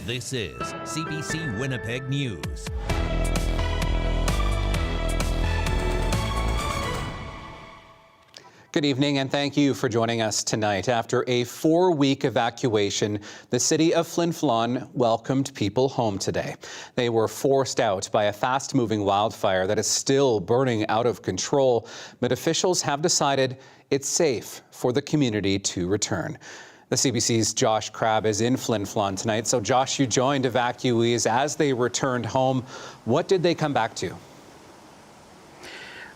This is CBC Winnipeg News. Good evening and thank you for joining us tonight. After a 4-week evacuation, the city of Flin Flon welcomed people home today. They were forced out by a fast-moving wildfire that is still burning out of control, but officials have decided it's safe for the community to return. The CBC's Josh Crabb is in Flin Flon tonight. So Josh, you joined evacuees as they returned home. What did they come back to?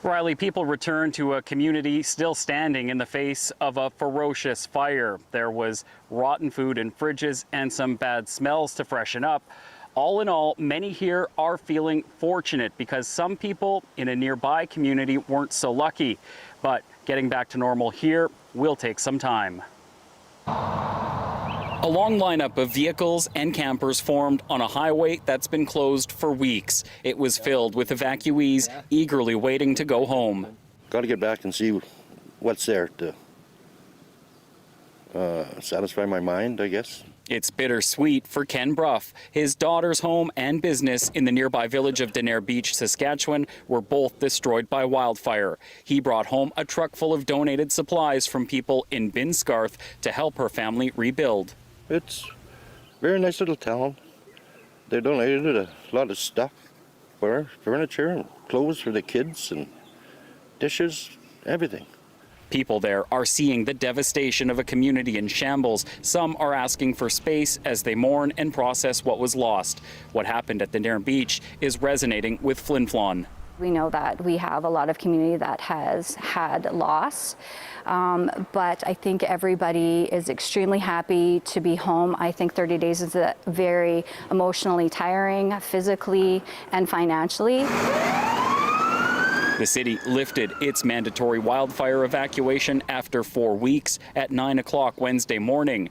Riley, people returned to a community still standing in the face of a ferocious fire. There was rotten food in fridges and some bad smells to freshen up. All in all, many here are feeling fortunate because some people in a nearby community weren't so lucky. But getting back to normal here will take some time. A long lineup of vehicles and campers formed on a highway that's been closed for weeks. It was filled with evacuees eagerly waiting to go home. Got to get back and see what's there to satisfy my mind, I guess. It's bittersweet for Ken Bruff. His daughter's home and business in the nearby village of Denair Beach, Saskatchewan, were both destroyed by wildfire. He brought home a truck full of donated supplies from people in Binscarth to help her family rebuild. It's a very nice little town. They donated a lot of stuff for furniture and clothes for the kids and dishes, everything. People there are seeing the devastation of a community in shambles. Some are asking for space as they mourn and process what was lost. What happened at Denair Beach is resonating with Flin Flon. We know that we have a lot of community that has had loss, but I think everybody is extremely happy to be home. I think 30 days is very emotionally tiring, physically and financially. The city lifted its mandatory wildfire evacuation after 4 weeks at 9 o'clock Wednesday morning.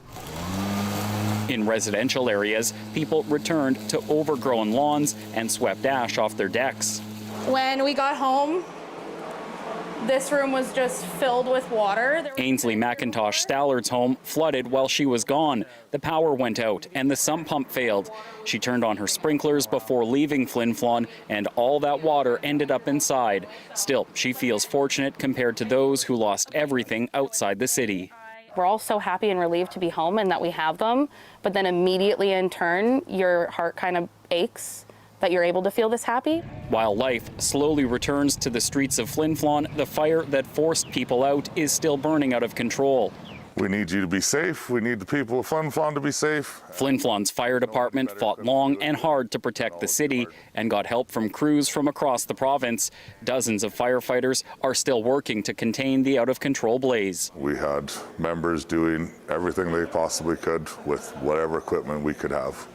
In residential areas, people returned to overgrown lawns and swept ash off their decks. When we got home, this room was just filled with water. Ainsley McIntosh Stallard's home flooded while she was gone. The power went out and the sump pump failed. She turned on her sprinklers before leaving Flin Flon, and all that water ended up inside. Still, she feels fortunate compared to those who lost everything outside the city. We're all so happy and relieved to be home and that we have them, but then immediately in turn, your heart kind of aches that you're able to feel this happy. While life slowly returns to the streets of Flin Flon, the fire that forced people out is still burning out of control. We need you to be safe. We need the people of Flin Flon to be safe. Flin Flon's fire department fought long and hard to protect the city and got help from crews from across the province. Dozens of firefighters are still working to contain the out-of-control blaze. We had members doing everything they possibly could with whatever equipment we could have.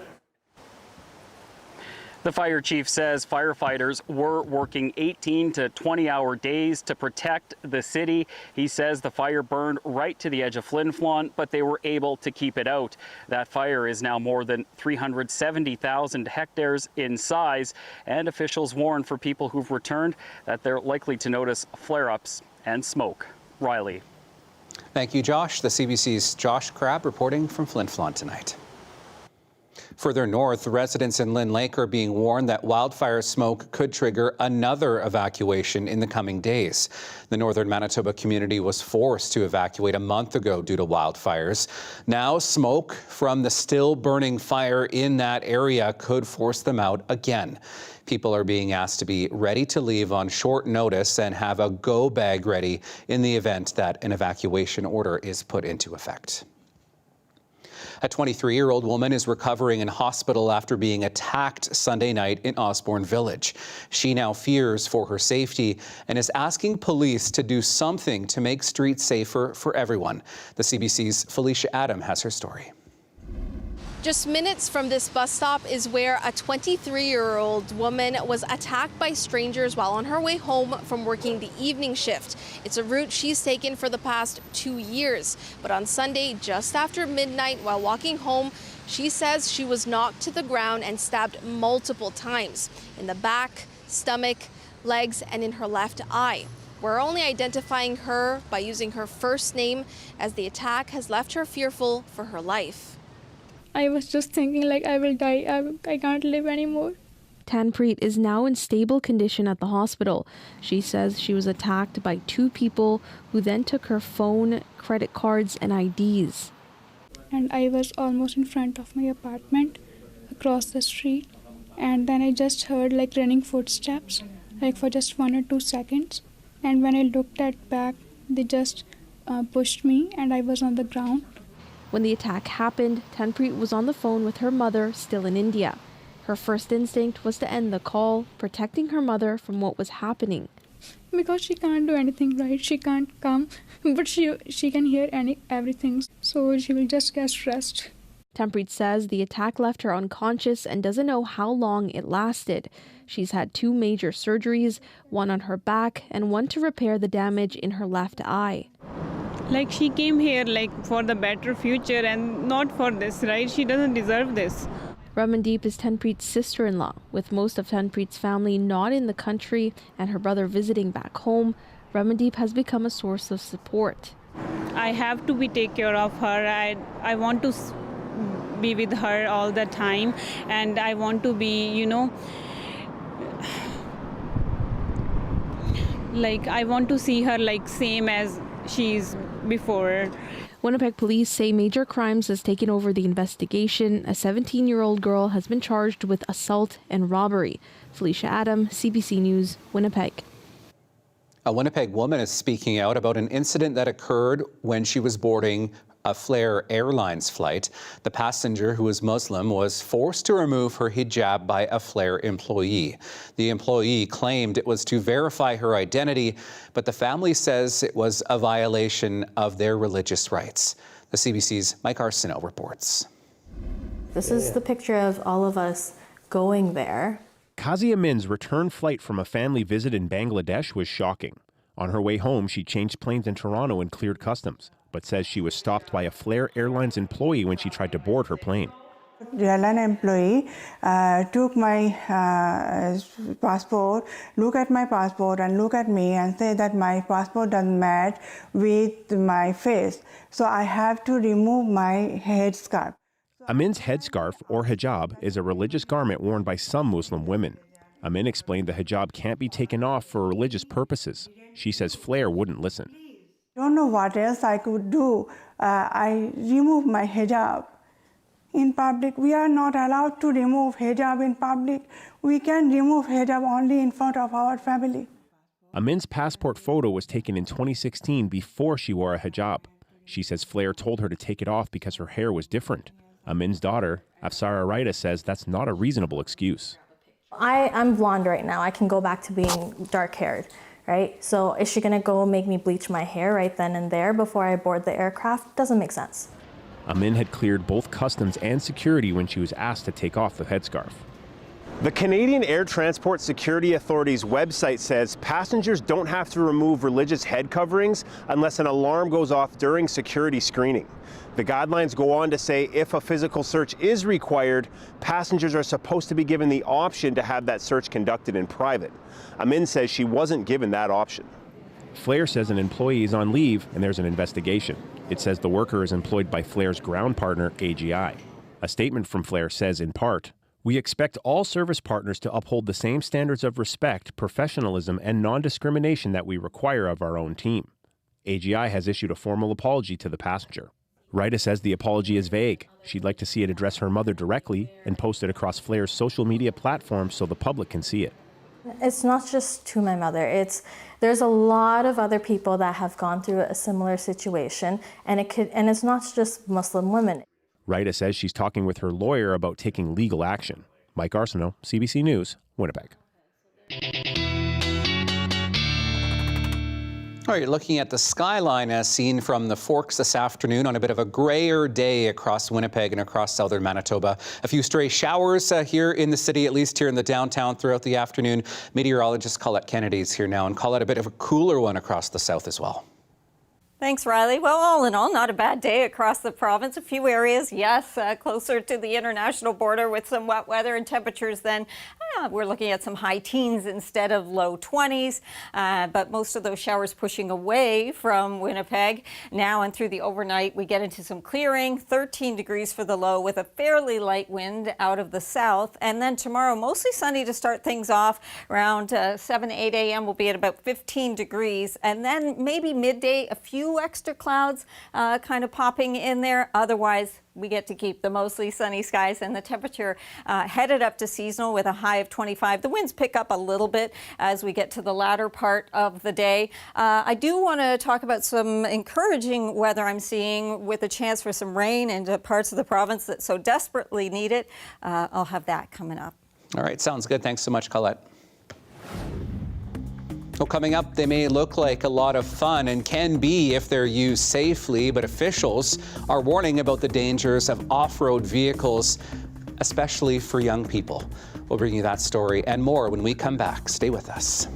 The fire chief says firefighters were working 18 to 20-hour days to protect the city. He says the fire burned right to the edge of Flin Flon, but they were able to keep it out. That fire is now more than 370,000 hectares in size, and officials warn for people who've returned that they're likely to notice flare-ups and smoke. Riley. Thank you, Josh. The CBC's Josh Crabb reporting from Flin Flon tonight. Further north, residents in Lynn Lake are being warned that wildfire smoke could trigger another evacuation in the coming days. The northern Manitoba community was forced to evacuate a month ago due to wildfires. Now, smoke from the still burning fire in that area could force them out again. People are being asked to be ready to leave on short notice and have a go bag ready in the event that an evacuation order is put into effect. A 23-year-old woman is recovering in hospital after being attacked Sunday night in Osborne Village. She now fears for her safety and is asking police to do something to make streets safer for everyone. The CBC's Felicia Adam has her story. Just minutes from this bus stop is where a 23-year-old woman was attacked by strangers while on her way home from working the evening shift. It's a route she's taken for the past 2 years. But on Sunday, just after midnight, while walking home, she says she was knocked to the ground and stabbed multiple times in the back, stomach, legs, and in her left eye. We're only identifying her by using her first name, as the attack has left her fearful for her life. I was just thinking like I will die. I can't live anymore. Tanpreet is now in stable condition at the hospital. She says she was attacked by two people who then took her phone, credit cards, and IDs. And I was almost in front of my apartment across the street. And then I just heard like running footsteps, like for just 1 or 2 seconds. And when I looked at back, they just pushed me and I was on the ground. When the attack happened, Tanpreet was on the phone with her mother, still in India. Her first instinct was to end the call, protecting her mother from what was happening. Because she can't do anything right, she can't come, but she can hear everything, so she will just get stressed. Tanpreet says the attack left her unconscious and doesn't know how long it lasted. She's had 2 major surgeries, one on her back and one to repair the damage in her left eye. Like she came here like for the better future and not for this, right? She doesn't deserve this. Ramandeep is Tanpreet's sister-in-law. With most of Tanpreet's family not in the country and her brother visiting back home, Ramandeep has become a source of support. I have to take care of her. I want to be with her all the time, and I want to be, like I want to see her like same as she's before. Winnipeg police say Major Crimes has taken over the investigation. A 17-year-old girl has been charged with assault and robbery. Felicia Adam, CBC News, Winnipeg. A Winnipeg woman is speaking out about an incident that occurred when she was boarding a Flair Airlines flight. The passenger, who is Muslim, was forced to remove her hijab by a Flair employee. The employee claimed it was to verify her identity, but the family says it was a violation of their religious rights. The CBC's Mike Arsenault reports. This is the picture of all of us going there. Kazi Amin's return flight from a family visit in Bangladesh was shocking. On her way home, she changed planes in Toronto and cleared customs, but says she was stopped by a Flair Airlines employee when she tried to board her plane. The airline employee took my passport, look at my passport and look at me and say that my passport doesn't match with my face. So I have to remove my headscarf. Amin's headscarf, or hijab, is a religious garment worn by some Muslim women. Amin explained the hijab can't be taken off for religious purposes. She says Flair wouldn't listen. Don't know what else I could do. I removed my hijab in public. We are not allowed to remove hijab in public. We can remove hijab only in front of our family. Amin's passport photo was taken in 2016 before she wore a hijab. She says Flair told her to take it off because her hair was different. Amin's daughter, Afsara Raida, says that's not a reasonable excuse. I'm blonde right now. I can go back to being dark-haired, right? So is she gonna go make me bleach my hair right then and there before I board the aircraft? Doesn't make sense. Amin had cleared both customs and security when she was asked to take off the headscarf. The Canadian Air Transport Security Authority's website says passengers don't have to remove religious head coverings unless an alarm goes off during security screening. The guidelines go on to say if a physical search is required, passengers are supposed to be given the option to have that search conducted in private. Amin says she wasn't given that option. Flair says an employee is on leave and there's an investigation. It says the worker is employed by Flair's ground partner, AGI. A statement from Flair says, in part, "We expect all service partners to uphold the same standards of respect, professionalism, and non-discrimination that we require of our own team." AGI has issued a formal apology to the passenger. Raida says the apology is vague. She'd like to see it address her mother directly and post it across Flair's social media platforms so the public can see it. It's not just to my mother. There's a lot of other people that have gone through a similar situation, and it's not just Muslim women. Raida says she's talking with her lawyer about taking legal action. Mike Arsenault, CBC News, Winnipeg. All right, you're looking at the skyline as seen from the Forks this afternoon on a bit of a grayer day across Winnipeg and across southern Manitoba. A few stray showers here in the city, at least here in the downtown throughout the afternoon. Meteorologist Colette Kennedy's here now, and Colette, a bit of a cooler one across the south as well. Thanks, Riley. Well, all in all, not a bad day across the province. A few areas, yes, closer to the international border with some wet weather and temperatures then. We're looking at some high teens instead of low 20s, but most of those showers pushing away from Winnipeg. Now and through the overnight, we get into some clearing, 13 degrees for the low with a fairly light wind out of the south. And then tomorrow, mostly sunny to start things off. Around 7, 8 a.m. will be at about 15 degrees. And then maybe midday, a few extra clouds kind of popping in there. Otherwise, we get to keep the mostly sunny skies and the temperature headed up to seasonal with a high of 25. The winds pick up a little bit as we get to the latter part of the day. I do want to talk about some encouraging weather I'm seeing with a chance for some rain into parts of the province that so desperately need it. I'll have that coming up. All right, sounds good. Thanks so much, Colette. Well, coming up, they may look like a lot of fun and can be if they're used safely, but officials are warning about the dangers of off-road vehicles, especially for young people. We'll bring you that story and more when we come back. Stay with us.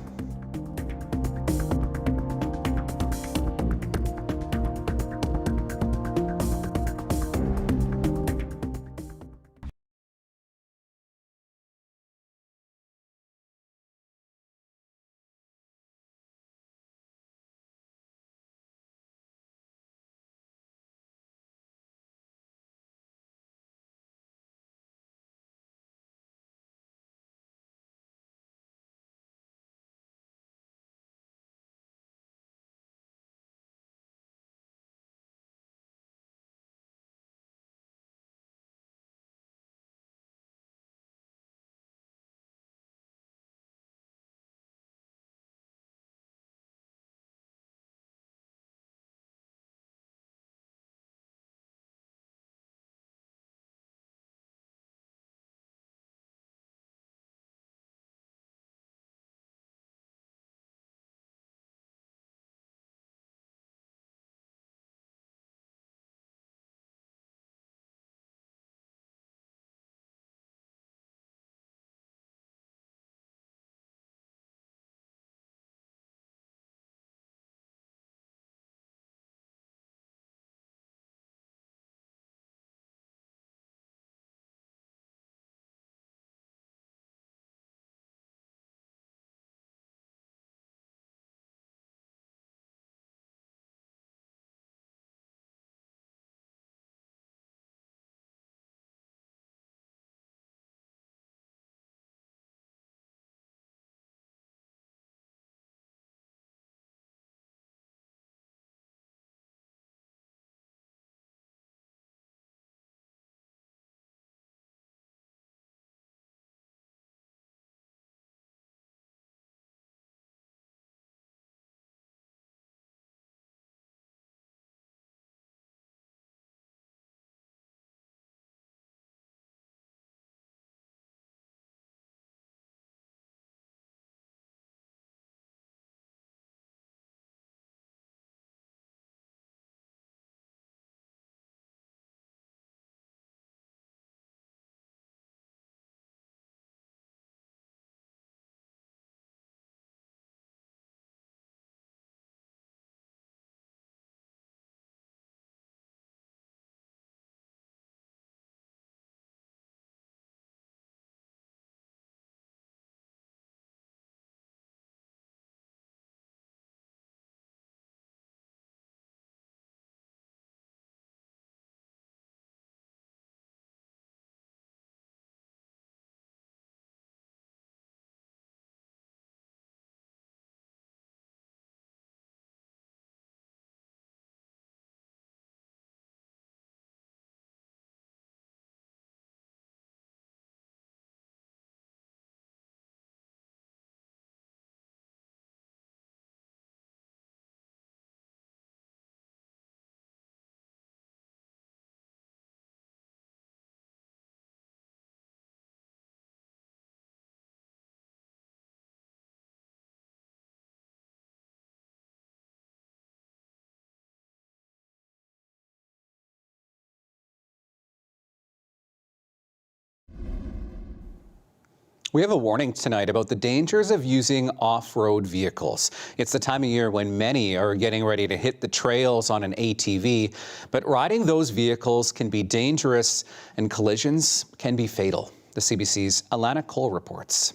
We have a warning tonight about the dangers of using off-road vehicles. It's the time of year when many are getting ready to hit the trails on an ATV, but riding those vehicles can be dangerous and collisions can be fatal. The CBC's Alana Cole reports.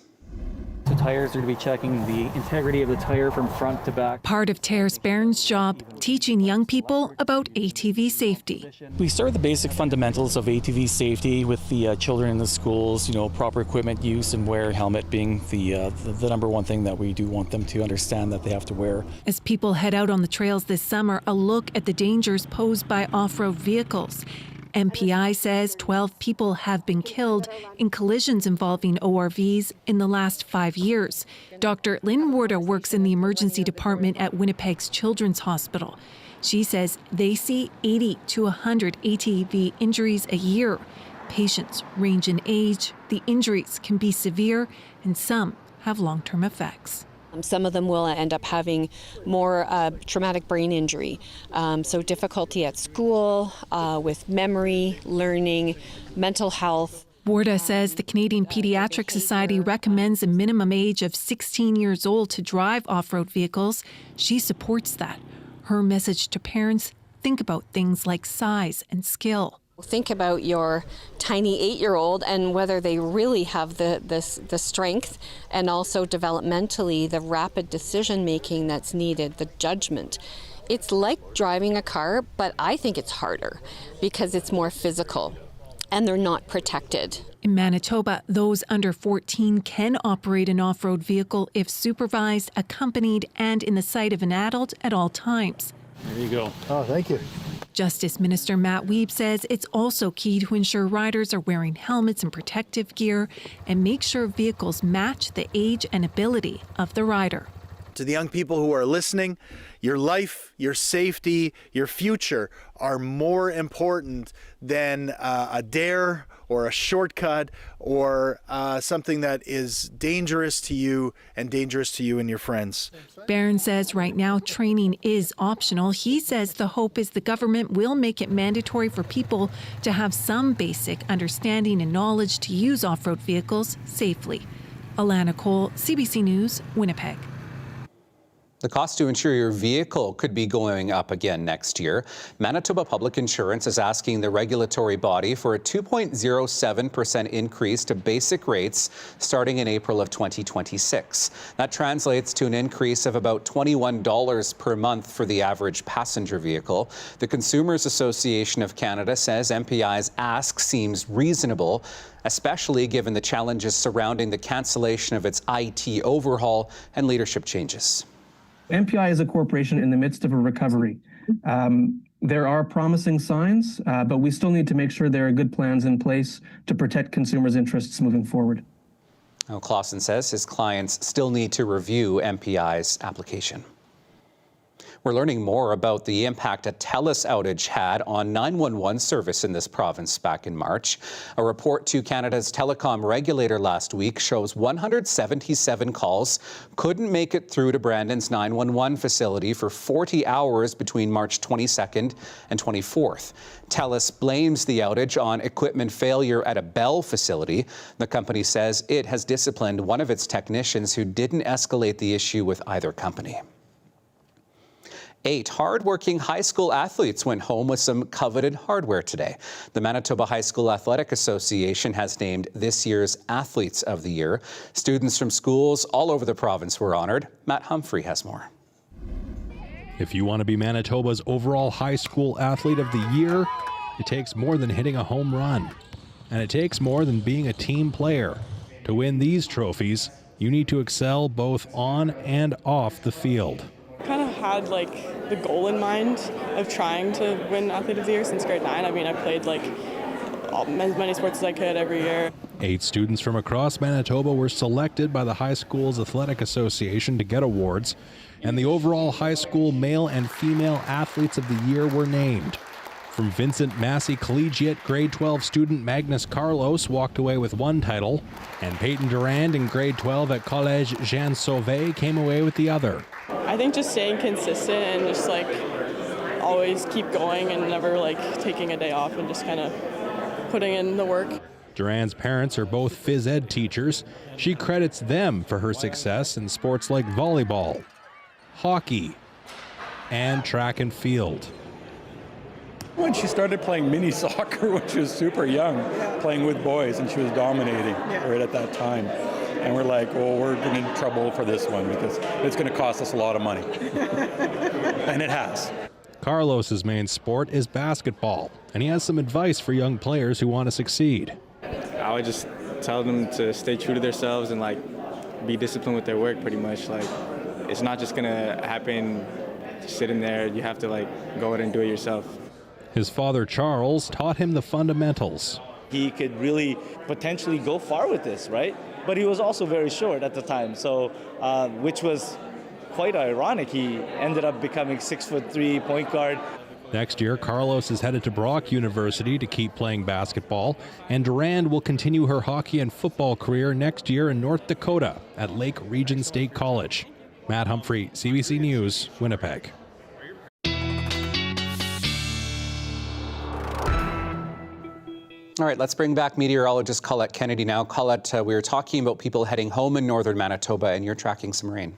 The tires are to be checking the integrity of the tire from front to back. Part of Terrace Barron's job, teaching young people about ATV safety. We start with the basic fundamentals of ATV safety with the children in the schools, proper equipment use and wear, helmet being the number one thing that we do want them to understand that they have to wear. As people head out on the trails this summer, a look at the dangers posed by off-road vehicles. MPI says 12 people have been killed in collisions involving ORVs in the last 5 years. Dr. Lynn Warda works in the emergency department at Winnipeg's Children's Hospital. She says they see 80 to 100 ATV injuries a year. Patients range in age, the injuries can be severe, and some have long-term effects. Some of them will end up having more traumatic brain injury, so difficulty at school, with memory, learning, mental health. Warda says the Canadian Pediatric Society recommends a minimum age of 16 years old to drive off-road vehicles. She supports that. Her message to parents, think about things like size and skill. Think about your tiny 8-year-old and whether they really have the strength and also developmentally the rapid decision making that's needed, the judgment. It's like driving a car, but I think it's harder because it's more physical and they're not protected. In Manitoba, those under 14 can operate an off-road vehicle if supervised, accompanied, and in the sight of an adult at all times. There you go. Oh, thank you. Justice Minister Matt Wiebe says it's also key to ensure riders are wearing helmets and protective gear and make sure vehicles match the age and ability of the rider. To the young people who are listening, your life, your safety, your future are more important than a dare or a shortcut or something that is dangerous to you and your friends. Barron says right now training is optional. He says the hope is the government will make it mandatory for people to have some basic understanding and knowledge to use off-road vehicles safely. Alana Cole, CBC News, Winnipeg. The cost to insure your vehicle could be going up again next year. Manitoba Public Insurance is asking the regulatory body for a 2.07% increase to basic rates starting in April of 2026. That translates to an increase of about $21 per month for the average passenger vehicle. The Consumers Association of Canada says MPI's ask seems reasonable, especially given the challenges surrounding the cancellation of its IT overhaul and leadership changes. MPI is a corporation in the midst of a recovery. There are promising signs, but we still need to make sure there are good plans in place to protect consumers' interests moving forward. Now, Clausen says his clients still need to review MPI's application. We're learning more about the impact a TELUS outage had on 911 service in this province back in March. A report to Canada's telecom regulator last week shows 177 calls couldn't make it through to Brandon's 911 facility for 40 hours between March 22nd and 24th. TELUS blames the outage on equipment failure at a Bell facility. The company says it has disciplined one of its technicians who didn't escalate the issue with either company. 8 hard-working high school athletes went home with some coveted hardware today. The Manitoba High School Athletic Association has named this year's Athletes of the Year. Students from schools all over the province were honored. Matt Humphrey has more. If you want to be Manitoba's overall high school athlete of the year, it takes more than hitting a home run. And it takes more than being a team player. To win these trophies, you need to excel both on and off the field. Kind of had the goal in mind of trying to win Athlete of the Year since grade 9. I mean, I played as many sports as I could every year. 8 students from across Manitoba were selected by the High Schools Athletic Association to get awards, and the overall high school male and female athletes of the year were named. From Vincent Massey Collegiate, grade 12 student Magnus Carlos walked away with 1 title, and Peyton Durand in grade 12 at Collège Jean Sauvé came away with the other. I think just staying consistent and just always keep going and never taking a day off and just kind of putting in the work. Duran's parents are both phys ed teachers. She credits them for her success in sports like volleyball, hockey, and track and field. When she started playing mini soccer when she was super young, playing with boys, and she was dominating right at that time. And we're like, well, we're in trouble for this one because it's going to cost us a lot of money. And it has. Carlos's main sport is basketball, and he has some advice for young players who want to succeed. I would just tell them to stay true to themselves and be disciplined with their work pretty much. It's not just gonna happen just sitting there. You have to go out and do it yourself. His father Charles taught him the fundamentals. He could really potentially go far with this, right? But he was also very short at the time, so which was quite ironic. He ended up becoming 6'3" point guard. Next year, Carlos is headed to Brock University to keep playing basketball, and Duran will continue her hockey and football career next year in North Dakota at Lake Region State College. Matt Humphrey, CBC News, Winnipeg. All right, let's bring back meteorologist Colette Kennedy now. Colette, we were talking about people heading home in northern Manitoba, and you're tracking some rain.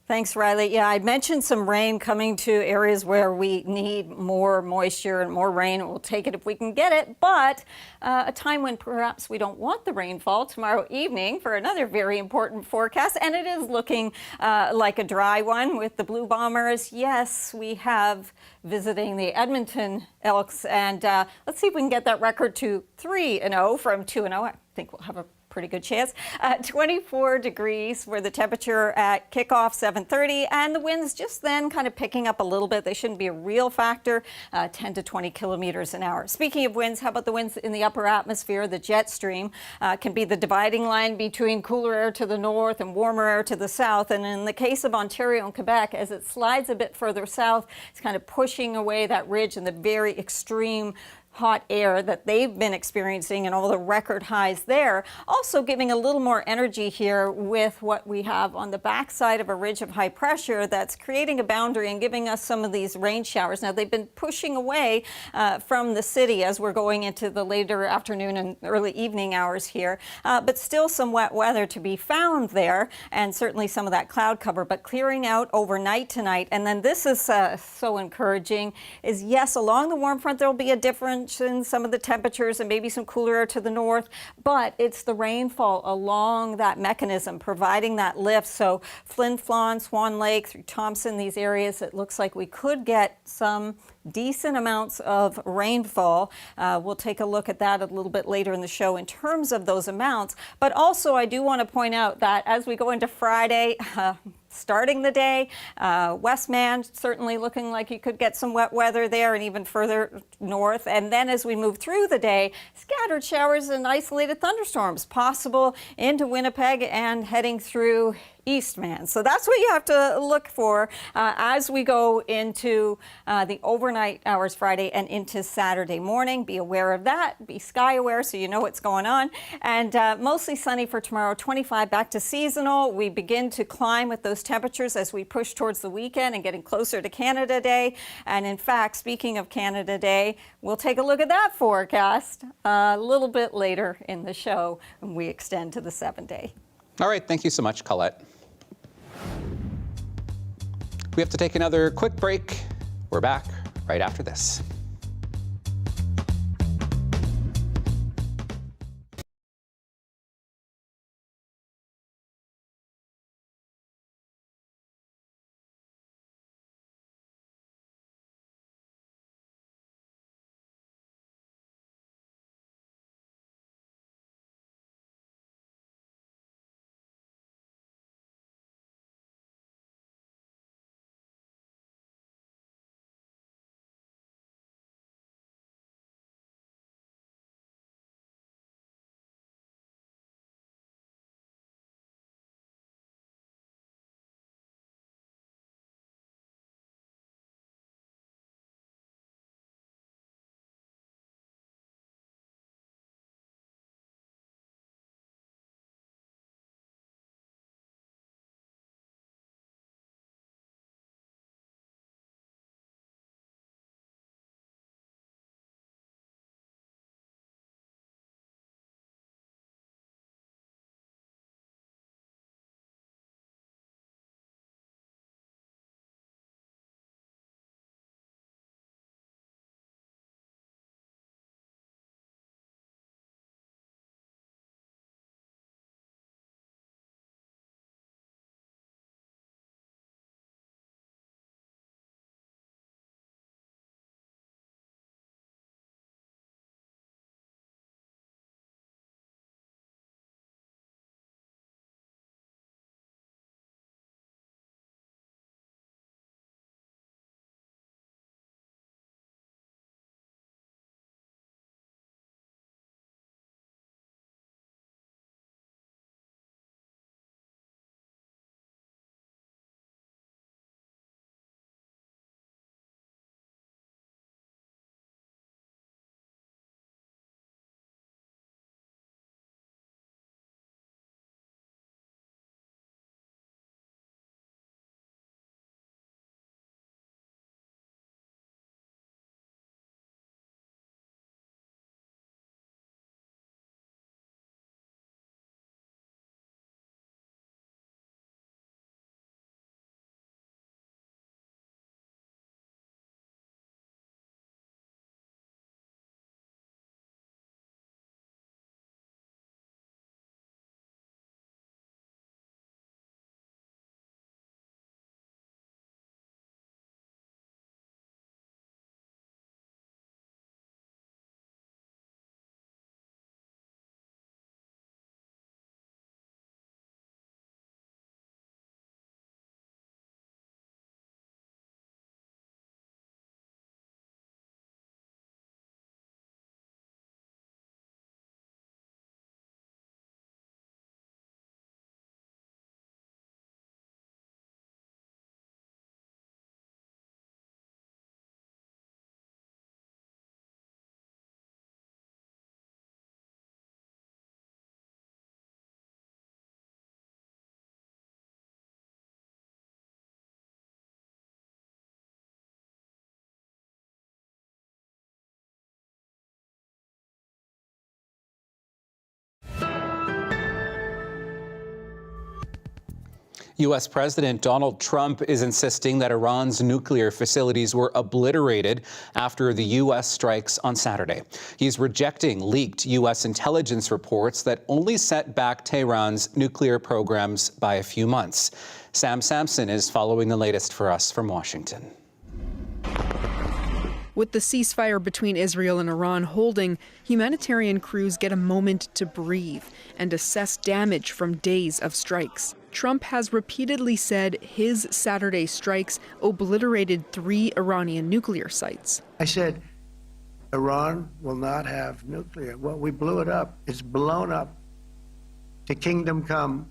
Thanks, Riley. Yeah, I mentioned some rain coming to areas where we need more moisture and more rain. We'll take it if we can get it, but a time when perhaps we don't want the rainfall tomorrow evening for another very important forecast, and it is looking like a dry one with the Blue Bombers. Yes, we have visiting the Edmonton Elks, and let's see if we can get that record to 3-0 from 2-0. I think we'll have a pretty good chance. 24 degrees were the temperature at kickoff, 7:30, and the winds just then kind of picking up a little bit. They shouldn't be a real factor, 10 to 20 kilometers an hour. Speaking of winds, how about the winds in the upper atmosphere? The jet stream can be the dividing line between cooler air to the north and warmer air to the south. And in the case of Ontario and Quebec, as it slides a bit further south, it's kind of pushing away that ridge and the very extreme hot air that they've been experiencing and all the record highs there. Also giving a little more energy here with what we have on the backside of a ridge of high pressure that's creating a boundary and giving us some of these rain showers. Now, they've been pushing away from the city as we're going into the later afternoon and early evening hours here, but still some wet weather to be found there, and certainly some of that cloud cover, but clearing out overnight tonight. And then this is so encouraging, is yes, along the warm front there will be a difference in some of the temperatures and maybe some cooler air to the north, but it's the rainfall along that mechanism providing that lift. So Flin Flon, Swan Lake, through Thompson, these areas, it looks like we could get some decent amounts of rainfall. We'll take a look at that a little bit later in the show in terms of those amounts. But also I do want to point out that as we go into Friday, starting the day, Westman certainly looking like you could get some wet weather there and even further north. And then as we move through the day, scattered showers and isolated thunderstorms possible into Winnipeg and heading through Eastman. So that's what you have to look for as we go into the overnight hours Friday and into Saturday morning. Be aware of that. Be sky aware so you know what's going on. And mostly sunny for tomorrow, 25 back to seasonal. We begin to climb with those temperatures as we push towards the weekend and getting closer to Canada Day. And in fact, speaking of Canada Day, we'll take a look at that forecast a little bit later in the show when we extend to the 7-day. All right, thank you so much, Colette. We have to take another quick break. We're back right after this. U.S. President Donald Trump is insisting that Iran's nuclear facilities were obliterated after the U.S. strikes on Saturday. He's rejecting leaked U.S. intelligence reports that only set back Tehran's nuclear programs by a few months. Sam Sampson is following the latest for us from Washington. With the ceasefire between Israel and Iran holding, humanitarian crews get a moment to breathe and assess damage from days of strikes. Trump has repeatedly said his Saturday strikes obliterated 3 Iranian nuclear sites. I said, Iran will not have nuclear. Well, we blew it up. It's blown up to kingdom come.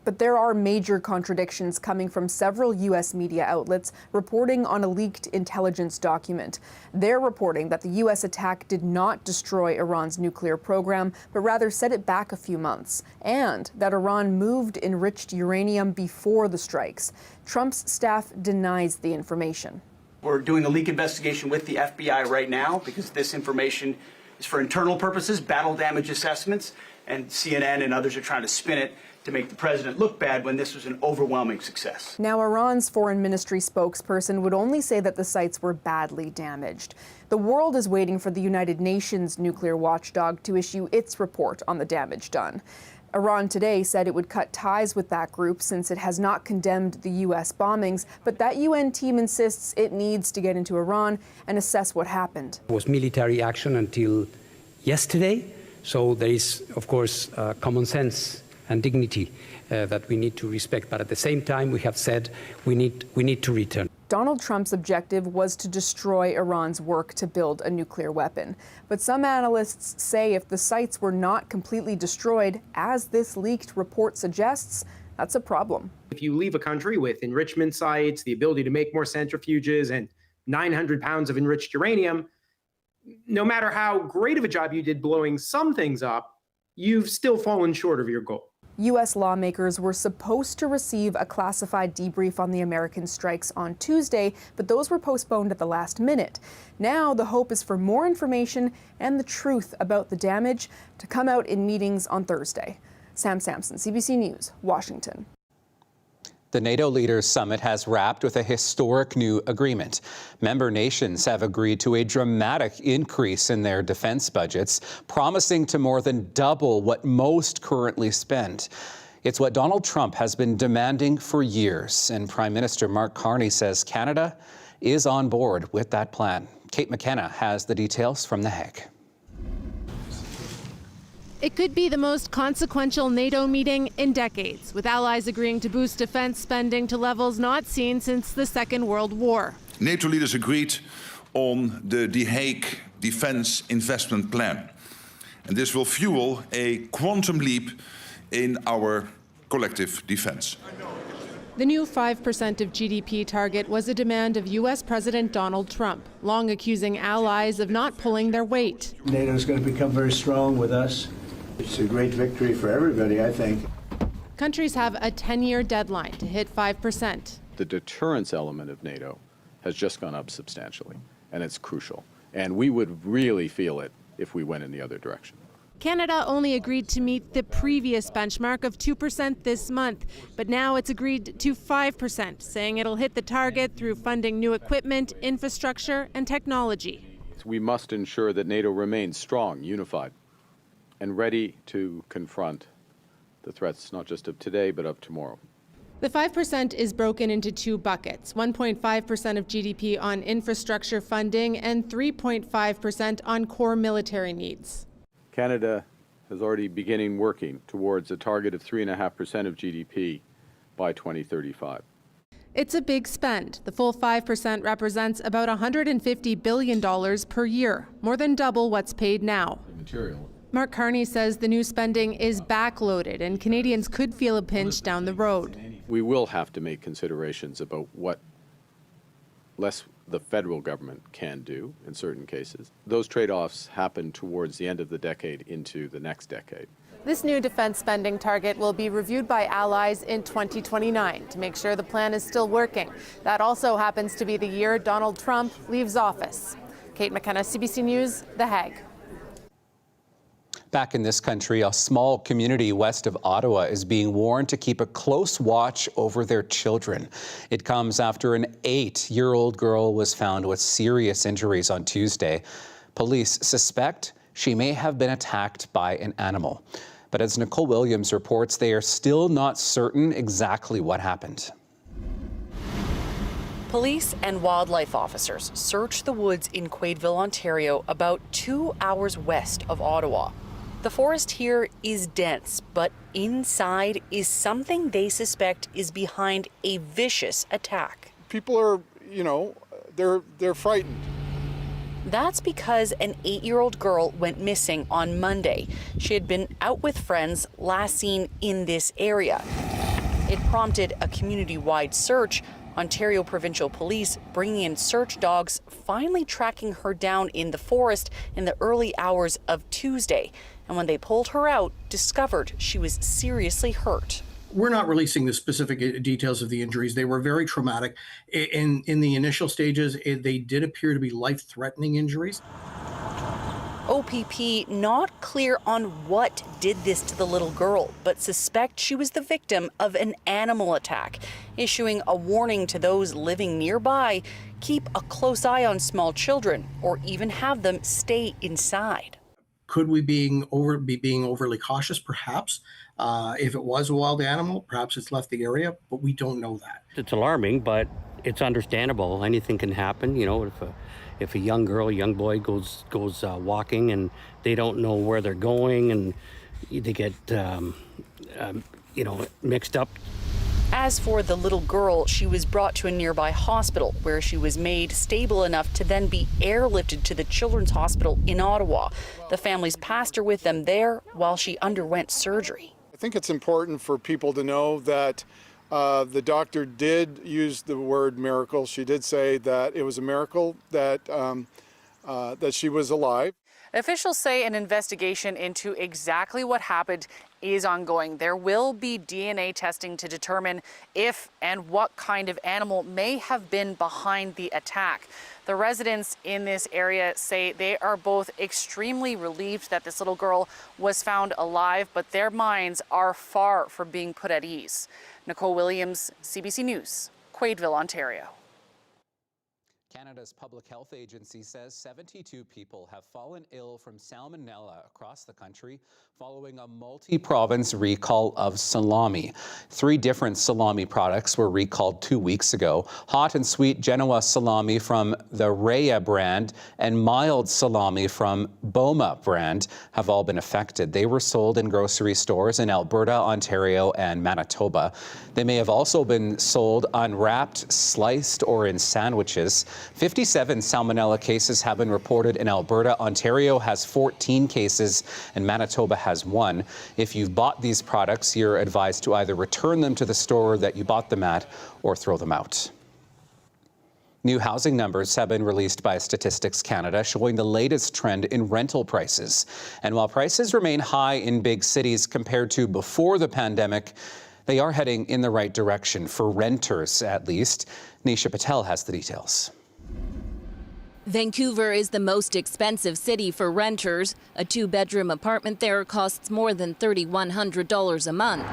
But there are major contradictions coming from several U.S. media outlets reporting on a leaked intelligence document. They're reporting that the U.S. attack did not destroy Iran's nuclear program, but rather set it back a few months, and that Iran moved enriched uranium before the strikes. Trump's staff denies the information. We're doing a leak investigation with the FBI right now because this information is for internal purposes, battle damage assessments, and CNN and others are trying to spin it to make the president look bad when this was an overwhelming success. Now, Iran's foreign ministry spokesperson would only say that the sites were badly damaged. The world is waiting for the United Nations nuclear watchdog to issue its report on the damage done. Iran today said it would cut ties with that group since it has not condemned the U.S. bombings, but that UN team insists it needs to get into Iran and assess what happened. It was military action until yesterday, so there is, of course, common sense and dignity that we need to respect. But at the same time, we have said we need to return. Donald Trump's objective was to destroy Iran's work to build a nuclear weapon. But some analysts say if the sites were not completely destroyed, as this leaked report suggests, that's a problem. If you leave a country with enrichment sites, the ability to make more centrifuges, and 900 pounds of enriched uranium, no matter how great of a job you did blowing some things up, you've still fallen short of your goal. U.S. lawmakers were supposed to receive a classified debrief on the American strikes on Tuesday, but those were postponed at the last minute. Now the hope is for more information and the truth about the damage to come out in meetings on Thursday. Sam Sampson, CBC News, Washington. The NATO Leaders Summit has wrapped with a historic new agreement. Member nations have agreed to a dramatic increase in their defense budgets, promising to more than double what most currently spend. It's what Donald Trump has been demanding for years, and Prime Minister Mark Carney says Canada is on board with that plan. Kate McKenna has the details from The Hague. It could be the most consequential NATO meeting in decades, with allies agreeing to boost defense spending to levels not seen since the Second World War. NATO leaders agreed on the The Hague Defense Investment Plan. And this will fuel a quantum leap in our collective defense. The new 5% of GDP target was a demand of U.S. President Donald Trump, long accusing allies of not pulling their weight. NATO is going to become very strong with us. It's a great victory for everybody, I think. Countries have a 10-year deadline to hit 5%. The deterrence element of NATO has just gone up substantially, and it's crucial. And we would really feel it if we went in the other direction. Canada only agreed to meet the previous benchmark of 2% this month, but now it's agreed to 5%, saying it'll hit the target through funding new equipment, infrastructure, and technology. We must ensure that NATO remains strong, unified, and ready to confront the threats not just of today, but of tomorrow. The 5% is broken into 2 buckets, 1.5% of GDP on infrastructure funding and 3.5% on core military needs. Canada has already beginning working towards a target of 3.5% of GDP by 2035. It's a big spend. The full 5% represents about $150 billion per year, more than double what's paid now. Material. Mark Carney says the new spending is backloaded and Canadians could feel a pinch down the road. We will have to make considerations about what less the federal government can do in certain cases. Those trade-offs happen towards the end of the decade into the next decade. This new defense spending target will be reviewed by allies in 2029 to make sure the plan is still working. That also happens to be the year Donald Trump leaves office. Kate McKenna, CBC News, The Hague. Back in this country, a small community west of Ottawa is being warned to keep a close watch over their children. It comes after an 8-year-old girl was found with serious injuries on Tuesday. Police suspect she may have been attacked by an animal. But as Nicole Williams reports, they are still not certain exactly what happened. Police and wildlife officers searched the woods in Quaidville, Ontario, about 2 hours west of Ottawa. The forest here is dense, but inside is something they suspect is behind a vicious attack. People are, they're frightened. That's because an 8-year-old girl went missing on Monday. She had been out with friends, last seen in this area. It prompted a community-wide search. Ontario Provincial Police bringing in search dogs, finally tracking her down in the forest in the early hours of Tuesday. And when they pulled her out, discovered she was seriously hurt. We're not releasing the specific details of the injuries. They were very traumatic. In the initial stages, they did appear to be life-threatening injuries. OPP not clear on what did this to the little girl, but suspect she was the victim of an animal attack, issuing a warning to those living nearby, keep a close eye on small children or even have them stay inside. Could we be being overly cautious? Perhaps. If it was a wild animal, perhaps it's left the area, but we don't know that. It's alarming, but it's understandable. Anything can happen. If a young girl, young boy goes walking and they don't know where they're going and they get mixed up. As for the little girl, she was brought to a nearby hospital where she was made stable enough to then be airlifted to the Children's Hospital in Ottawa. The family's pastor with them there while she underwent surgery. I think it's important for people to know that the doctor did use the word miracle. She did say that it was a miracle that she was alive. Officials say an investigation into exactly what happened is ongoing. There will be DNA testing to determine if and what kind of animal may have been behind the attack. The residents in this area say they are both extremely relieved that this little girl was found alive, but their minds are far from being put at ease. Nicole Williams, CBC News, Quaidville, Ontario. Canada's Public Health Agency says 72 people have fallen ill from salmonella across the country following a multi-province recall of salami. 3 different salami products were recalled 2 weeks ago. Hot and sweet Genoa salami from the Rhea brand and mild salami from Boma brand have all been affected. They were sold in grocery stores in Alberta, Ontario, and Manitoba. They may have also been sold unwrapped, sliced, or in sandwiches. 57 salmonella cases have been reported in Alberta. Ontario has 14 cases and Manitoba has 1. If you've bought these products, you're advised to either return them to the store that you bought them at or throw them out. New housing numbers have been released by Statistics Canada showing the latest trend in rental prices. And while prices remain high in big cities compared to before the pandemic, they are heading in the right direction for renters, at least. Nisha Patel has the details. Vancouver is the most expensive city for renters. A 2-bedroom apartment there costs more than $3,100 a month.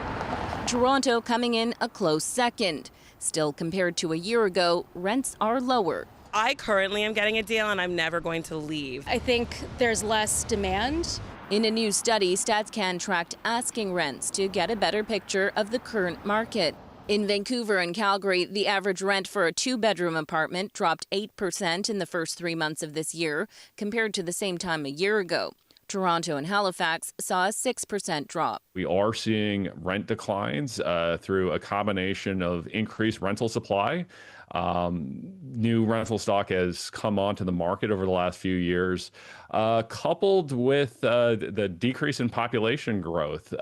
Toronto coming in a close second. Still, compared to a year ago, rents are lower. I currently am getting a deal and I'm never going to leave. I think there's less demand. In a new study, StatsCan tracked asking rents to get a better picture of the current market. In Vancouver and Calgary, the average rent for a 2-bedroom apartment dropped 8% in the first 3 months of this year, compared to the same time a year ago. Toronto and Halifax saw a 6% drop. We are seeing rent declines through a combination of increased rental supply. New rental stock has come onto the market over the last few years, coupled with the decrease in population growth.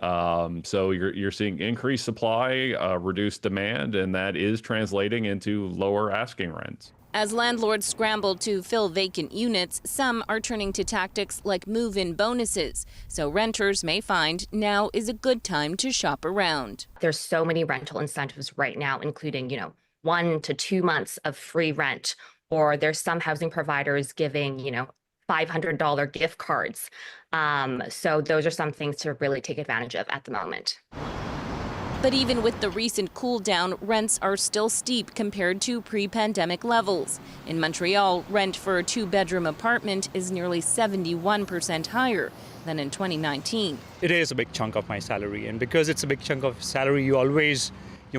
So you're seeing increased supply, reduced demand, and that is translating into lower asking rents. As landlords scramble to fill vacant units, some are turning to tactics like move-in bonuses. So renters may find now is a good time to shop around. There's so many rental incentives right now, including, 1 to 2 months of free rent, or there's some housing providers giving, $500 gift cards. So those are some things to really take advantage of at the moment. But even with the recent cool down, rents are still steep compared to pre-pandemic levels. In Montreal, rent for a 2-bedroom apartment is nearly 71% higher than in 2019. It is a big chunk of my salary, and because it's a big chunk of salary, your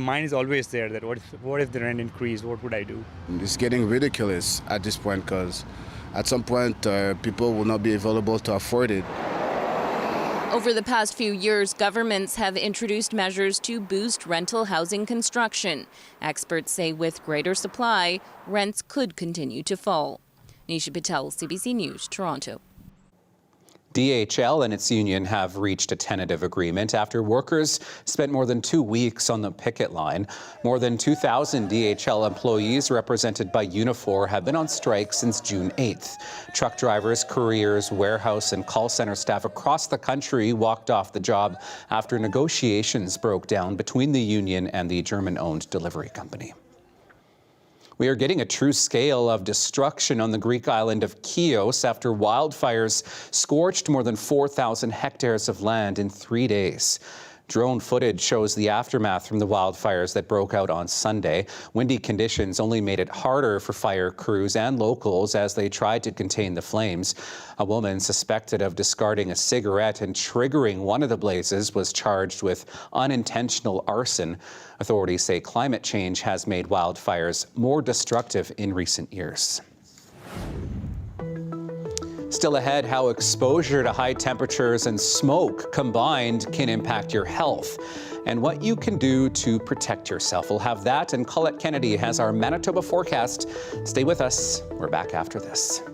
mind is always there that what if the rent increased, what would I do? It's getting ridiculous at this point because at some point people will not be available to afford it. Over the past few years, governments have introduced measures to boost rental housing construction. Experts say with greater supply, rents could continue to fall. Nisha Patel, CBC News, Toronto. DHL and its union have reached a tentative agreement after workers spent more than 2 weeks on the picket line. More than 2,000 DHL employees represented by Unifor have been on strike since June 8th. Truck drivers, couriers, warehouse and call center staff across the country walked off the job after negotiations broke down between the union and the German-owned delivery company. We are getting a true scale of destruction on the Greek island of Chios after wildfires scorched more than 4,000 hectares of land in 3 days. Drone footage shows the aftermath from the wildfires that broke out on Sunday. Windy conditions only made it harder for fire crews and locals as they tried to contain the flames. A woman suspected of discarding a cigarette and triggering one of the blazes was charged with unintentional arson. Authorities say climate change has made wildfires more destructive in recent years. Still ahead, how exposure to high temperatures and smoke combined can impact your health and what you can do to protect yourself. We'll have that, and Colette Kennedy has our Manitoba forecast. Stay with us. We're back after this.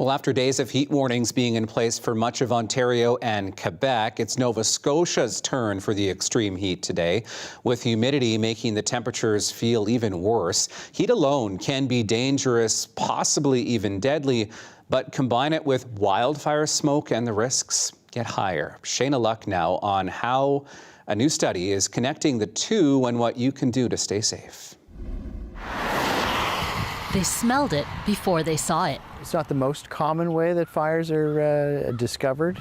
Well, after days of heat warnings being in place for much of Ontario and Quebec, it's Nova Scotia's turn for the extreme heat today, with humidity making the temperatures feel even worse. Heat alone can be dangerous, possibly even deadly, but combine it with wildfire smoke and the risks get higher. Shayna Luck now on how a new study is connecting the two and what you can do to stay safe. They smelled it before they saw it. It's not the most common way that fires are discovered.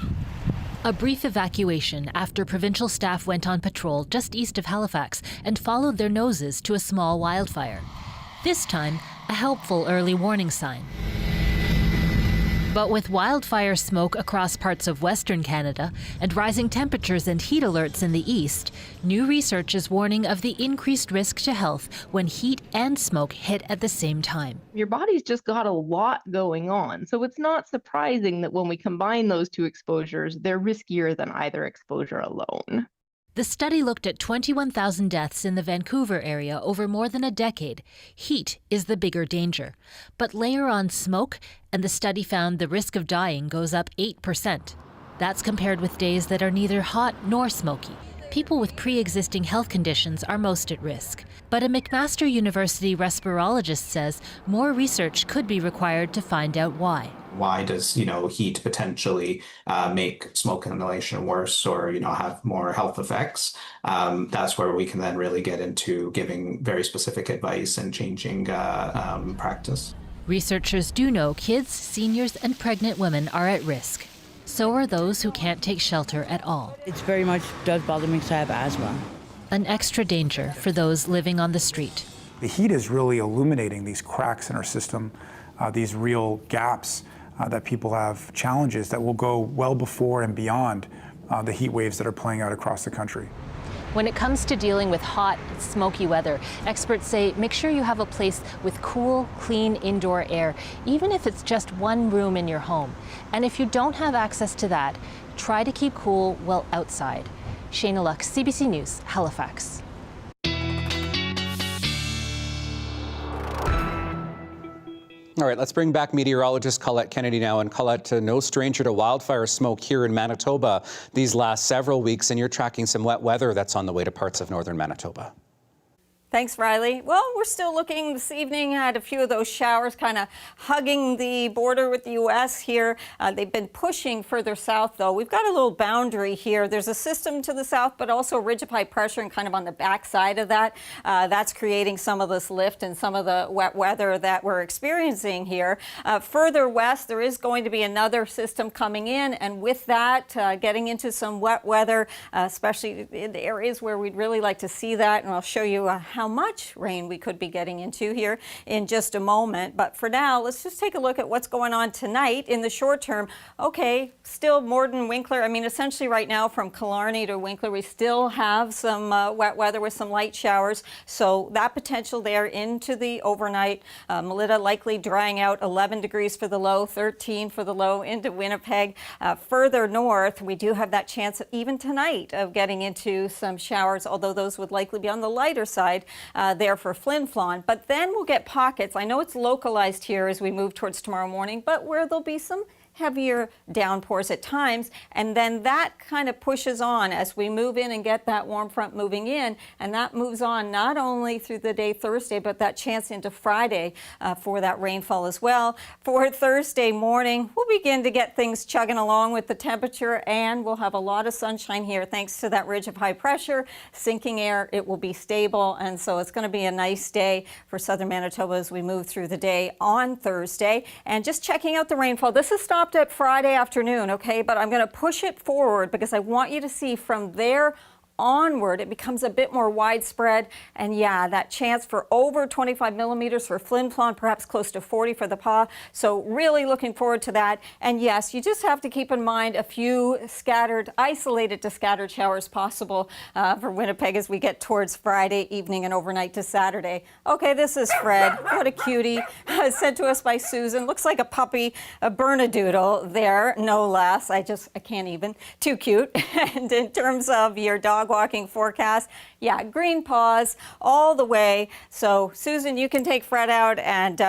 A brief evacuation after provincial staff went on patrol just east of Halifax and followed their noses to a small wildfire. This time, a helpful early warning sign. But with wildfire smoke across parts of Western Canada and rising temperatures and heat alerts in the east, new research is warning of the increased risk to health when heat and smoke hit at the same time. Your body's just got a lot going on, so it's not surprising that when we combine those two exposures, they're riskier than either exposure alone. The study looked at 21,000 deaths in the Vancouver area over more than a decade. Heat is the bigger danger. But layer on smoke, and the study found the risk of dying goes up 8%. That's compared with days that are neither hot nor smoky. People with pre-existing health conditions are most at risk. But a McMaster University respirologist says more research could be required to find out why. Why does, heat potentially make smoke inhalation worse or, have more health effects? That's where we can then really get into giving very specific advice and changing practice. Researchers do know kids, seniors, and pregnant women are at risk. So are those who can't take shelter at all. It very much does bother me because I have asthma. An extra danger for those living on the street. The heat is really illuminating these cracks in our system, these real gaps that people have challenges that will go well before and beyond the heat waves that are playing out across the country. When it comes to dealing with hot, smoky weather, experts say make sure you have a place with cool, clean indoor air, even if it's just one room in your home. And if you don't have access to that, try to keep cool while outside. Shayna Luck, CBC News, Halifax. All right, let's bring back meteorologist Colette Kennedy now. And Colette, no stranger to wildfire smoke here in Manitoba these last several weeks, and you're tracking some wet weather that's on the way to parts of northern Manitoba. Thanks, Riley. Well, we're still looking this evening at a few of those showers kind of hugging the border with the U.S. here. They've been pushing further south, though. We've got a little boundary here. There's a system to the south, but also a ridge of high pressure and kind of on the back side of that. That's creating some of this lift and some of the wet weather that we're experiencing here. Further west, there is going to be another system coming in, and with that, getting into some wet weather, especially in the areas where we'd really like to see that, and I'll show you how much rain we could be getting into here in just a moment. But for now, let's just take a look at what's going on tonight in the short term. Okay, still Morden, Winkler. I mean, essentially right now from Killarney to Winkler, we still have some wet weather with some light showers. So that potential there into the overnight. Melita likely drying out, 11 degrees for the low, 13 for the low into Winnipeg. Further north, we do have that chance even tonight of getting into some showers, although those would likely be on the lighter side there for Flin Flon. But then we'll get pockets. I know it's localized here as we move towards tomorrow morning, but where there'll be some heavier downpours at times, and then that kind of pushes on as we move in and get that warm front moving in, and that moves on not only through the day Thursday, but that chance into Friday for that rainfall as well. For Thursday morning, we'll begin to get things chugging along with the temperature, and we'll have a lot of sunshine here thanks to that ridge of high pressure, sinking air. It will be stable, and so it's going to be a nice day for southern Manitoba as we move through the day on Thursday. And just checking out the rainfall, this is stopped at Friday afternoon, okay, but I'm going to push it forward because I want you to see from there onward, it becomes a bit more widespread. And yeah, that chance for over 25 millimeters for Flin Flon, perhaps close to 40 for the Pas. So really looking forward to that. And yes, you just have to keep in mind a few scattered, isolated to scattered showers possible for Winnipeg as we get towards Friday evening and overnight to Saturday. Okay, this is Fred. What a cutie. Sent to us by Susan. Looks like a puppy, a Bernedoodle there, no less. I can't even. Too cute. And in terms of your dog walking forecast, yeah, green paws all the way. So Susan, you can take Fred out, and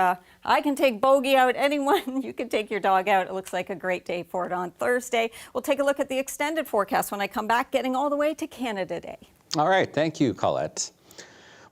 I can take Bogey out. Anyone, you can take your dog out. It looks like a great day for it on Thursday. We'll take a look at the extended forecast when I come back, getting all the way to Canada Day. All right, thank you, Colette.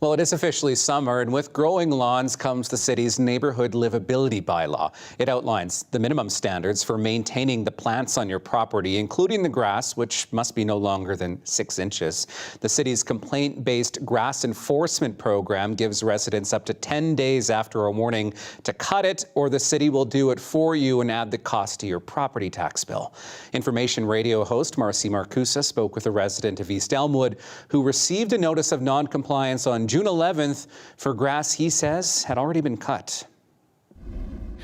Well, it is officially summer, and with growing lawns comes the city's neighbourhood livability bylaw. It outlines the minimum standards for maintaining the plants on your property, including the grass, which must be no longer than 6 inches. The city's complaint-based grass enforcement program gives residents up to 10 days after a warning to cut it, or the city will do it for you and add the cost to your property tax bill. Information radio host Marcy Marcusa spoke with a resident of East Elmwood who received a notice of non-compliance on June 11th for grass he says had already been cut.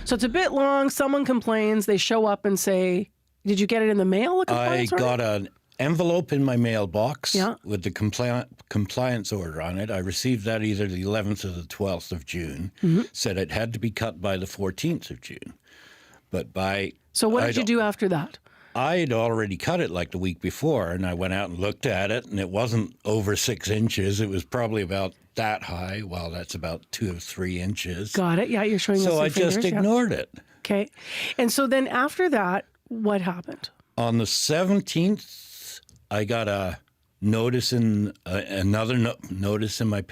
So it's a bit long. Someone complains. They show up and say, did you get it in the mail? I got an envelope in my mailbox with the compliance order on it. I received that either the 11th or the 12th of June. Said it had to be cut by the 14th of June. But by... So what did you do after that? I'd already cut it like the week before, and I went out and looked at it, and it wasn't over 6 inches. It was probably about that high. Well, that's about 2 or 3 inches. Got it. Yeah, you're showing us So some I fingers, just ignored it. Okay. And so then after that, what happened? On the 17th, I got a notice in another notice in my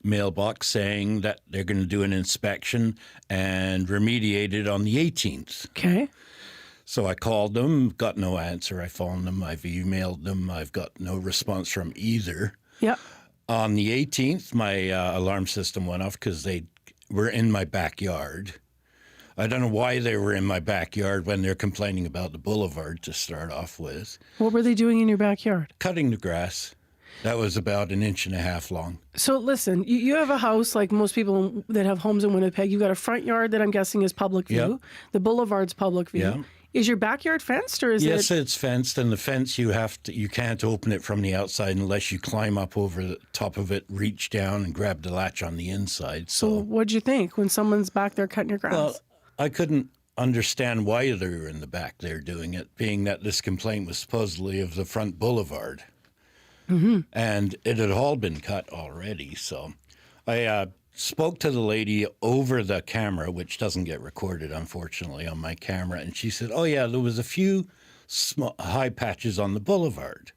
mailbox saying that they're going to do an inspection and remediate it on the 18th. Okay. So I called them, got no answer. I phoned them, I've emailed them, I've got no response from either. Yep. On the 18th, my alarm system went off because they were in my backyard. I don't know why they were in my backyard when they're complaining about the boulevard to start off with. What were they doing in your backyard? Cutting the grass. That was about 1.5 inches long. So listen, you have a house like most people that have homes in Winnipeg. You've got a front yard that I'm guessing is public view. Yep. The boulevard's public view. Yeah. Is your backyard fenced or is it? Yes, it's fenced, and the fence you can't open it from the outside unless you climb up over the top of it, reach down, and grab the latch on the inside. So what'd you think when someone's back there cutting your grass? Well, I couldn't understand why they were in the back there doing it, being that this complaint was supposedly of the front boulevard. And it had all been cut already. So I spoke to the lady over the camera, which doesn't get recorded, unfortunately, on my camera. And she said, oh, yeah, there was a few high patches on the boulevard.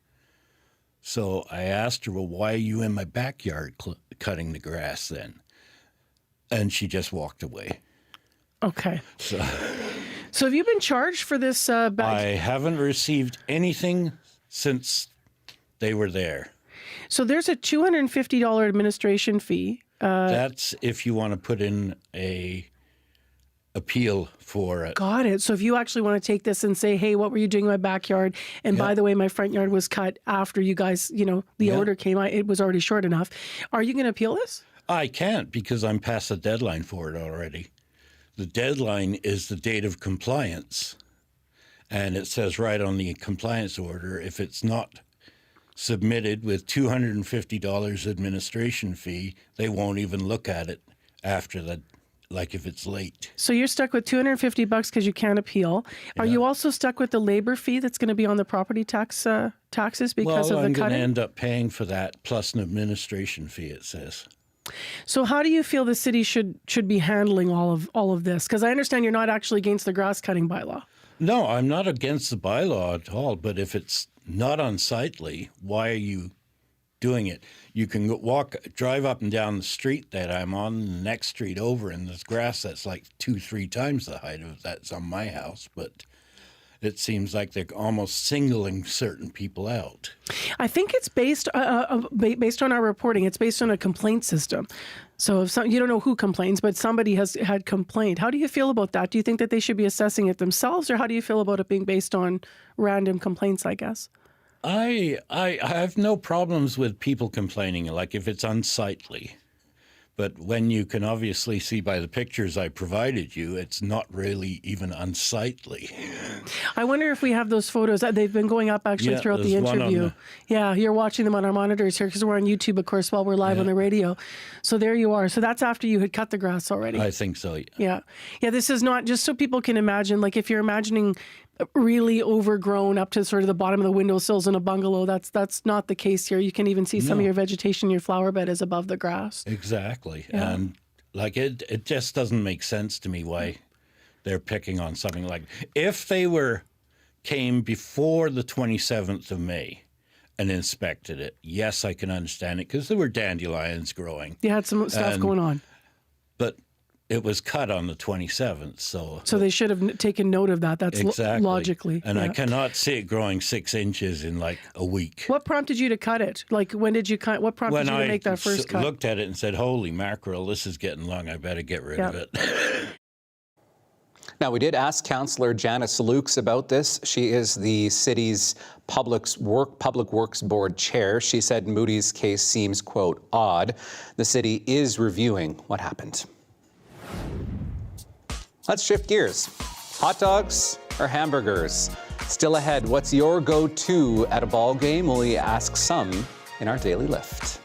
So I asked her, well, why are you in my backyard cutting the grass then? And she just walked away. Okay. So have you been charged for this? I haven't received anything since they were there. So there's a $250 administration fee. That's if you want to put in a appeal for it. Got it. So if you actually want to take this and say, hey, what were you doing in my backyard? And by the way, my front yard was cut after you guys, the order came out. It was already short enough. Are you going to appeal this? I can't because I'm past the deadline for it already. The deadline is the date of compliance. And it says right on the compliance order, if it's not submitted with $250 administration fee, they won't even look at it after that, like if it's late. So you're stuck with $250 because you can't appeal. Are you also stuck with the labor fee that's going to be on the property taxes because of the I'm going to cutting? end up paying for that plus an administration fee, it says. So how do you feel the city should be handling all of this? Because I understand you're not actually against the grass cutting bylaw. No, I'm not against the bylaw at all, but if it's not unsightly, why are you doing it? You can drive up and down the street that I'm on, the next street over, and there's grass that's like 2-3 times the height of that's on my house, but it seems like they're almost singling certain people out. I think it's based on our reporting. It's based on a complaint system. So if you don't know who complains, but somebody has had complaint. How do you feel about that? Do you think that they should be assessing it themselves, or how do you feel about it being based on random complaints, I guess? I have no problems with people complaining, like if it's unsightly. But when you can obviously see by the pictures I provided you, it's not really even unsightly. I wonder if we have those photos. They've been going up actually throughout the interview. Yeah, you're watching them on our monitors here because we're on YouTube, of course, while we're live on the radio. So there you are. So that's after you had cut the grass already. I think so, Yeah. Yeah, this is not, just so people can imagine, like if you're imagining really overgrown up to sort of the bottom of the windowsills in a bungalow, that's not the case here. You can even see some of your vegetation, your flower bed is above the grass. Exactly. Yeah. And Like it just doesn't make sense to me why they're picking on something like, if they came before the 27th of May and inspected it, yes, I can understand it, because there were dandelions growing. You had some stuff going on. But it was cut on the 27th, so they should have taken note of that. That's exactly. Logically. And yeah. I cannot see it growing 6 inches in like a week. What prompted you to cut it? Like, when did you cut? What prompted you to make that first cut? When I looked at it and said, holy mackerel, this is getting long. I better get rid of it. Now, we did ask Councillor Janice Lukes about this. She is the city's Public Works Board chair. She said Moody's case seems, quote, odd. The city is reviewing what happened. Let's shift gears. Hot dogs or hamburgers? Still ahead, what's your go-to at a ball game? We ask some in our Daily Lift.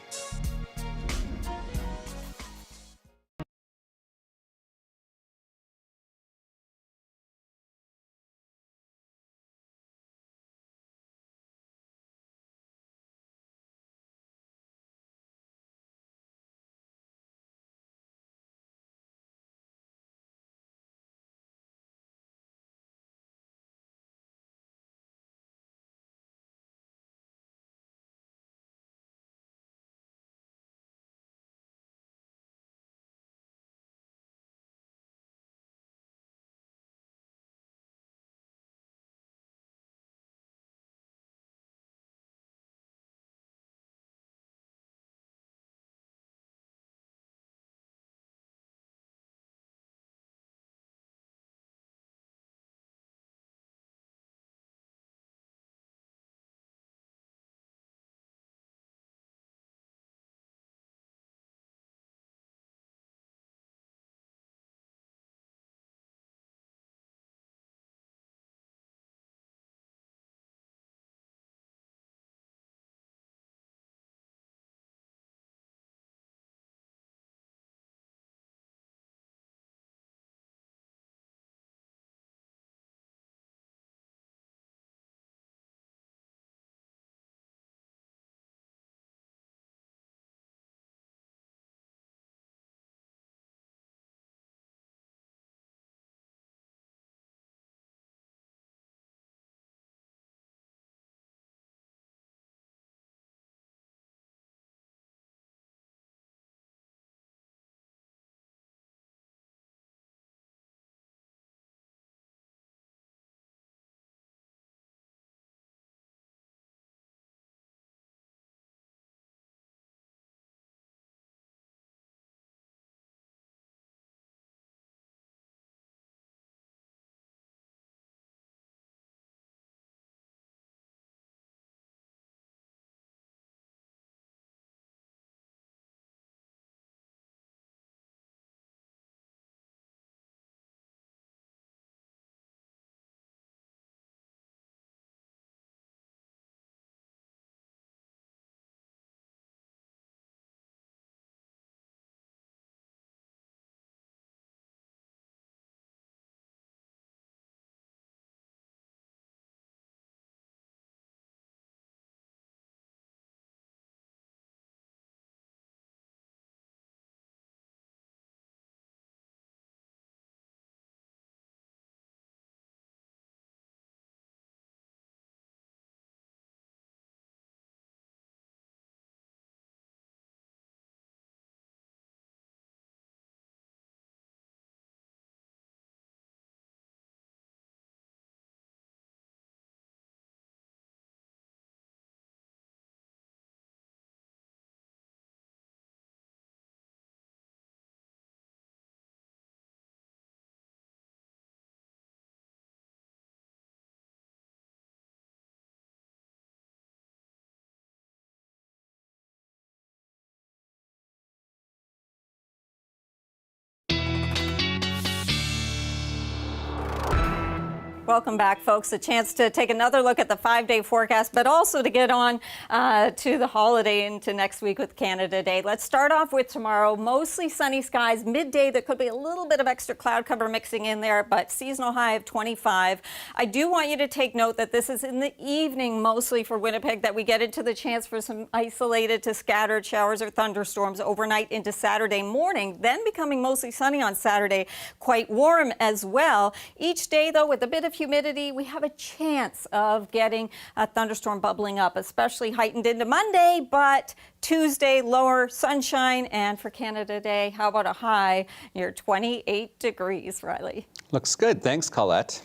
Welcome back, folks. A chance to take another look at the 5-day forecast, but also to get on to the holiday into next week with Canada Day. Let's start off with tomorrow. Mostly sunny skies. Midday, there could be a little bit of extra cloud cover mixing in there, but seasonal high of 25. I do want you to take note that this is in the evening mostly for Winnipeg, that we get into the chance for some isolated to scattered showers or thunderstorms overnight into Saturday morning, then becoming mostly sunny on Saturday, quite warm as well. Each day, though, with a bit of humidity, we have a chance of getting a thunderstorm bubbling up, especially heightened into Monday, but Tuesday, lower sunshine. And for Canada Day, how about a high near 28 degrees, Riley? Looks good. Thanks, Colette.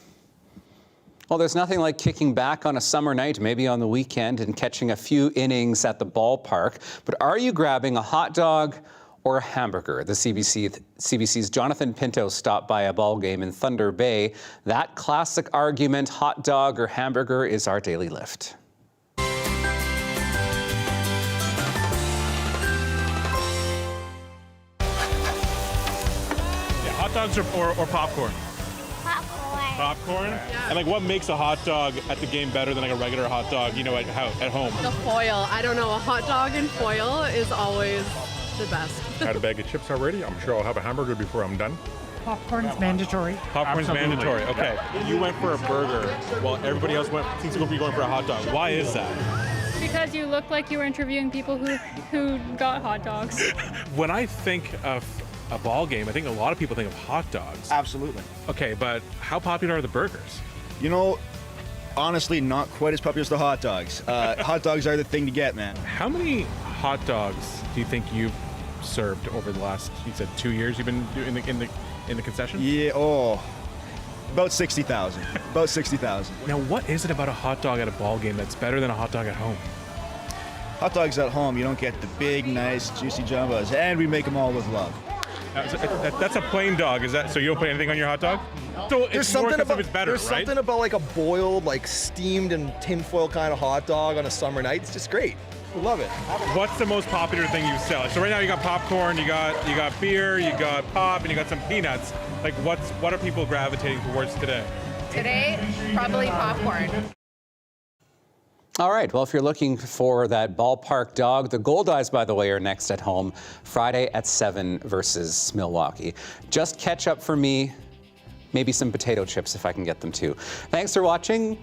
Well, there's nothing like kicking back on a summer night, maybe on the weekend, and catching a few innings at the ballpark. But are you grabbing a hot dog or a hamburger? The CBC's Jonathan Pinto stopped by a ball game in Thunder Bay. That classic argument, hot dog or hamburger, is our daily lift. Yeah, hot dogs or popcorn? Popcorn? Yeah. And like, what makes a hot dog at the game better than like a regular hot dog, you know, at home? The foil. I don't know, a hot dog and foil is always the best. Had a bag of chips already. I'm sure I'll have a hamburger before I'm done. Popcorn's mandatory. Popcorn's mandatory. Okay. You went for a burger while everybody else seems to be going for a hot dog. Why is that? Because you look like you were interviewing people who got hot dogs. When I think of a ball game, I think a lot of people think of hot dogs. Absolutely. Okay, but how popular are the burgers? You know, honestly, not quite as popular as the hot dogs. Hot dogs are the thing to get, man. How many hot dogs do you think you've served over the last, you said 2 years you've been doing in the concession? Yeah, about 60,000. About 60,000. Now, what is it about a hot dog at a ball game that's better than a hot dog at home? Hot dogs at home, you don't get the big, nice, juicy jumbos, and we make them all with love. That's a plain dog, is that? So you don't put anything on your hot dog? So it's more because it's better, there's right? something about like a boiled, like steamed and tinfoil kind of hot dog on a summer night. It's just great. We love it. What's the most popular thing you sell? So right now you got popcorn, you got beer, you got pop, and you got some peanuts. Like what are people gravitating towards today? Today, probably popcorn. All right, well, if you're looking for that ballpark dog, the Goldeyes, by the way, are next at home Friday at 7 versus Milwaukee. Just ketchup for me, maybe some potato chips if I can get them too. Thanks for watching.